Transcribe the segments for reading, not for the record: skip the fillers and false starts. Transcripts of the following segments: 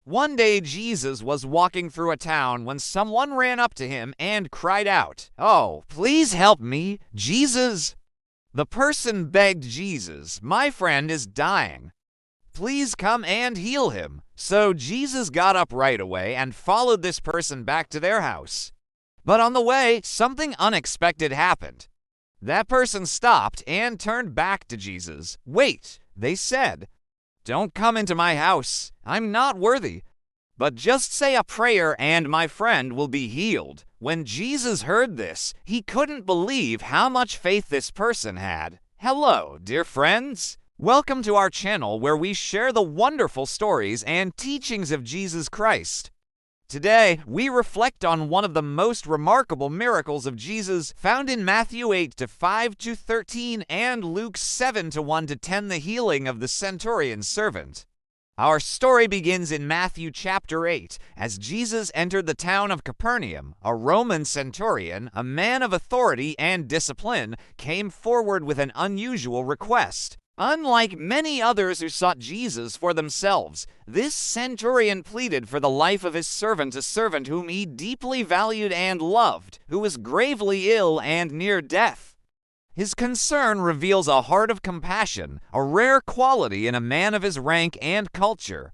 One day Jesus was walking through a town when someone ran up to him and cried out, "Oh, please help me, Jesus!" The person begged Jesus, "My friend is dying. Please come and heal him." So Jesus got up right away and followed this person back to their house. But on the way, something unexpected happened. That person stopped and turned back to Jesus. "Wait," they said. "Don't come into my house. I'm not worthy. But just say a prayer and my friend will be healed." When Jesus heard this, he couldn't believe how much faith this person had. Hello, dear friends. Welcome to our channel where we share the wonderful stories and teachings of Jesus Christ. Today, we reflect on one of the most remarkable miracles of Jesus found in Matthew 8:5-13 and Luke 7:1-10, the healing of the centurion's servant. Our story begins in Matthew chapter 8, as Jesus entered the town of Capernaum. A Roman centurion, a man of authority and discipline, came forward with an unusual request. Unlike many others who sought Jesus for themselves, this centurion pleaded for the life of his servant, a servant whom he deeply valued and loved, who was gravely ill and near death. His concern reveals a heart of compassion, a rare quality in a man of his rank and culture.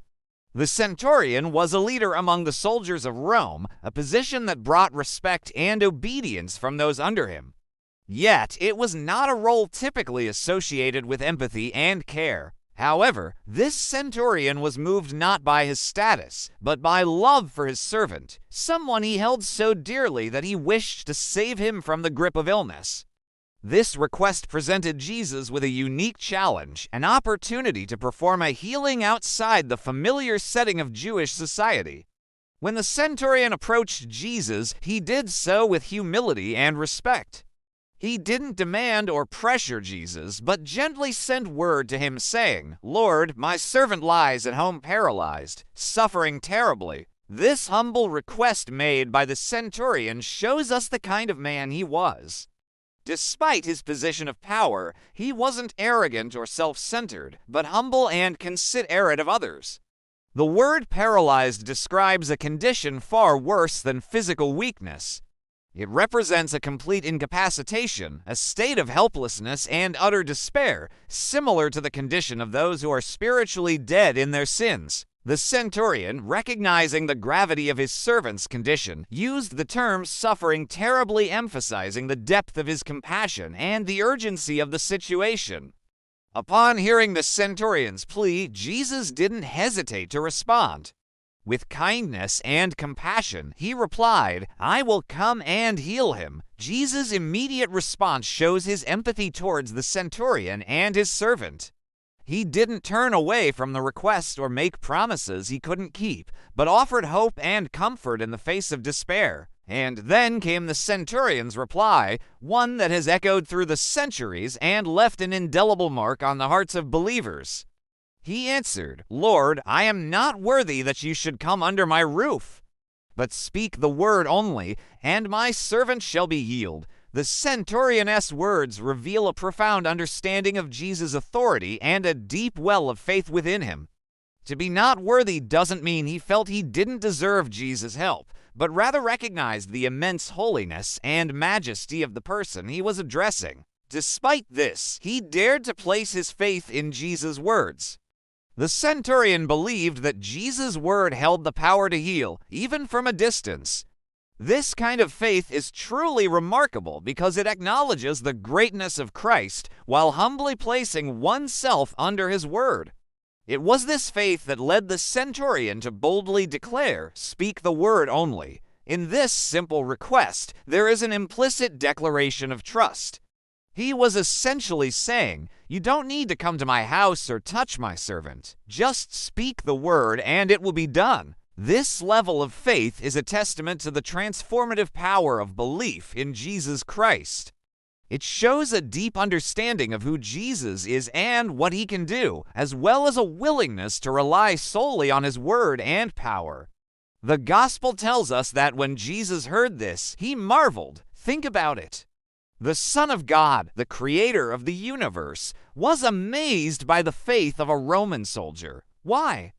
The centurion was a leader among the soldiers of Rome, a position that brought respect and obedience from those under him. Yet, it was not a role typically associated with empathy and care. However, this centurion was moved not by his status, but by love for his servant, someone he held so dearly that he wished to save him from the grip of illness. This request presented Jesus with a unique challenge, an opportunity to perform a healing outside the familiar setting of Jewish society. When the centurion approached Jesus, he did so with humility and respect. He didn't demand or pressure Jesus, but gently sent word to him saying, "Lord, my servant lies at home paralyzed, suffering terribly." This humble request made by the centurion shows us the kind of man he was. Despite his position of power, he wasn't arrogant or self-centered, but humble and considerate of others. The word paralyzed describes a condition far worse than physical weakness. It represents a complete incapacitation, a state of helplessness and utter despair, similar to the condition of those who are spiritually dead in their sins. The centurion, recognizing the gravity of his servant's condition, used the term suffering, terribly emphasizing the depth of his compassion and the urgency of the situation. Upon hearing the centurion's plea, Jesus didn't hesitate to respond. With kindness and compassion, he replied, "I will come and heal him." Jesus' immediate response shows his empathy towards the centurion and his servant. He didn't turn away from the request or make promises he couldn't keep, but offered hope and comfort in the face of despair. And then came the centurion's reply, one that has echoed through the centuries and left an indelible mark on the hearts of believers. He answered, "Lord, I am not worthy that you should come under my roof, but speak the word only, and my servant shall be healed." The centurion's words reveal a profound understanding of Jesus' authority and a deep well of faith within him. To be not worthy doesn't mean he felt he didn't deserve Jesus' help, but rather recognized the immense holiness and majesty of the person he was addressing. Despite this, he dared to place his faith in Jesus' words. The centurion believed that Jesus' word held the power to heal, even from a distance. This kind of faith is truly remarkable because it acknowledges the greatness of Christ while humbly placing oneself under his word. It was this faith that led the centurion to boldly declare, "Speak the word only." In this simple request, there is an implicit declaration of trust. He was essentially saying, "You don't need to come to my house or touch my servant. Just speak the word and it will be done." This level of faith is a testament to the transformative power of belief in Jesus Christ. It shows a deep understanding of who Jesus is and what he can do, as well as a willingness to rely solely on his word and power. The gospel tells us that when Jesus heard this, he marveled. Think about it. The Son of God, the creator of the universe, was amazed by the faith of a Roman soldier. Why?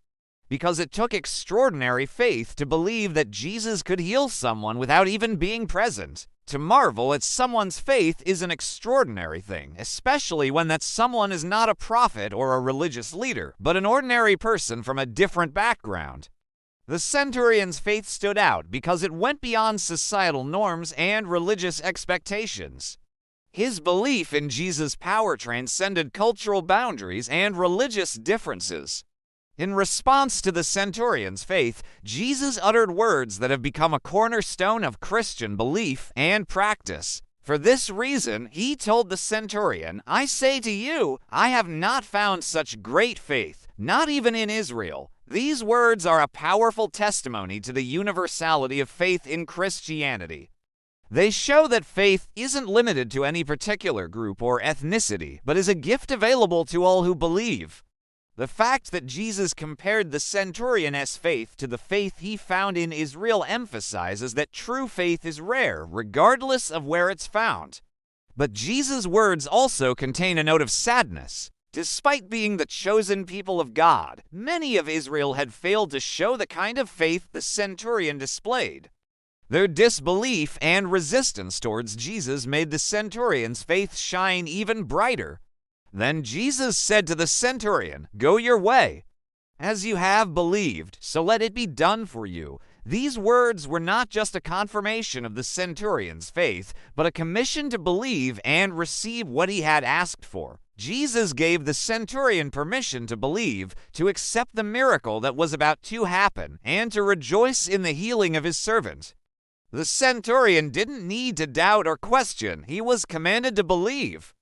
because it took extraordinary faith to believe that Jesus could heal someone without even being present. To marvel at someone's faith is an extraordinary thing, especially when that someone is not a prophet or a religious leader, but an ordinary person from a different background. The centurion's faith stood out because it went beyond societal norms and religious expectations. His belief in Jesus' power transcended cultural boundaries and religious differences. In response to the centurion's faith, Jesus uttered words that have become a cornerstone of Christian belief and practice. For this reason, he told the centurion, "I say to you, I have not found such great faith, not even in Israel." These words are a powerful testimony to the universality of faith in Christianity. They show that faith isn't limited to any particular group or ethnicity, but is a gift available to all who believe. The fact that Jesus compared the centurion's faith to the faith he found in Israel emphasizes that true faith is rare, regardless of where it's found. But Jesus' words also contain a note of sadness. Despite being the chosen people of God, many of Israel had failed to show the kind of faith the centurion displayed. Their disbelief and resistance towards Jesus made the centurion's faith shine even brighter. Then Jesus said to the centurion, "Go your way. As you have believed, so let it be done for you." These words were not just a confirmation of the centurion's faith, but a commission to believe and receive what he had asked for. Jesus gave the centurion permission to believe, to accept the miracle that was about to happen, and to rejoice in the healing of his servant. The centurion didn't need to doubt or question. He was commanded to believe.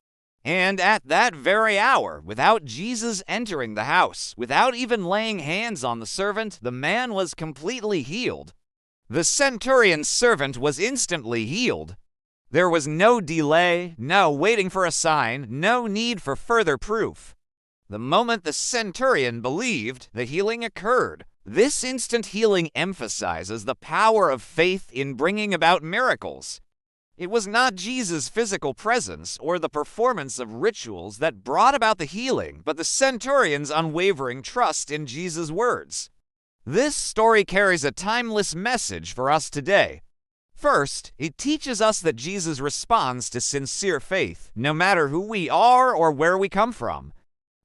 And at that very hour, without Jesus entering the house, without even laying hands on the servant, the man was completely healed. The centurion's servant was instantly healed. There was no delay, no waiting for a sign, no need for further proof. The moment the centurion believed, the healing occurred. This instant healing emphasizes the power of faith in bringing about miracles. It was not Jesus' physical presence or the performance of rituals that brought about the healing, but the centurion's unwavering trust in Jesus' words. This story carries a timeless message for us today. First, it teaches us that Jesus responds to sincere faith, no matter who we are or where we come from.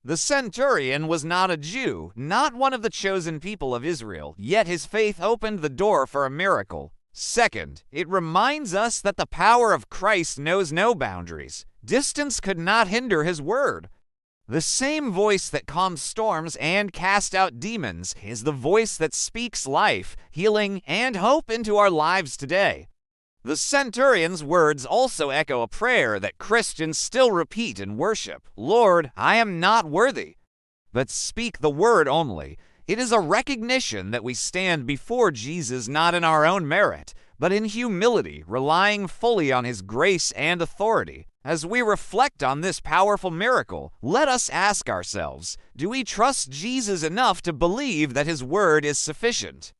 The centurion was not a Jew, not one of the chosen people of Israel, yet his faith opened the door for a miracle. Second, it reminds us that the power of Christ knows no boundaries. Distance could not hinder his word. The same voice that calms storms and casts out demons is the voice that speaks life, healing, and hope into our lives today. The centurion's words also echo a prayer that Christians still repeat in worship. "Lord, I am not worthy, but speak the word only." It is a recognition that we stand before Jesus not in our own merit, but in humility, relying fully on his grace and authority. As we reflect on this powerful miracle, let us ask ourselves, do we trust Jesus enough to believe that his word is sufficient?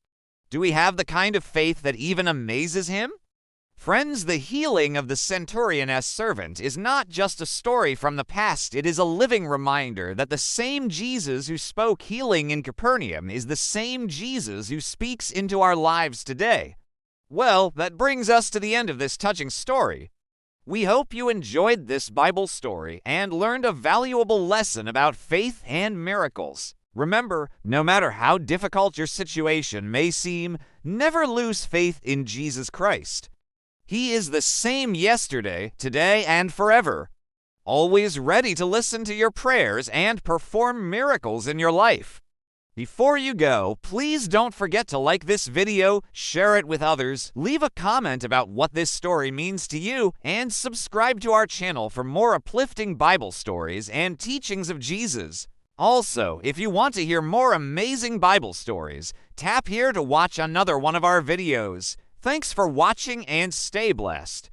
Do we have the kind of faith that even amazes him? Friends, the healing of the centurion's servant is not just a story from the past. It is a living reminder that the same Jesus who spoke healing in Capernaum is the same Jesus who speaks into our lives today. Well, that brings us to the end of this touching story. We hope you enjoyed this Bible story and learned a valuable lesson about faith and miracles. Remember, no matter how difficult your situation may seem, never lose faith in Jesus Christ. He is the same yesterday, today, and forever, always ready to listen to your prayers and perform miracles in your life. Before you go, please don't forget to like this video, share it with others, leave a comment about what this story means to you, and subscribe to our channel for more uplifting Bible stories and teachings of Jesus. Also, if you want to hear more amazing Bible stories, tap here to watch another one of our videos. Thanks for watching and stay blessed.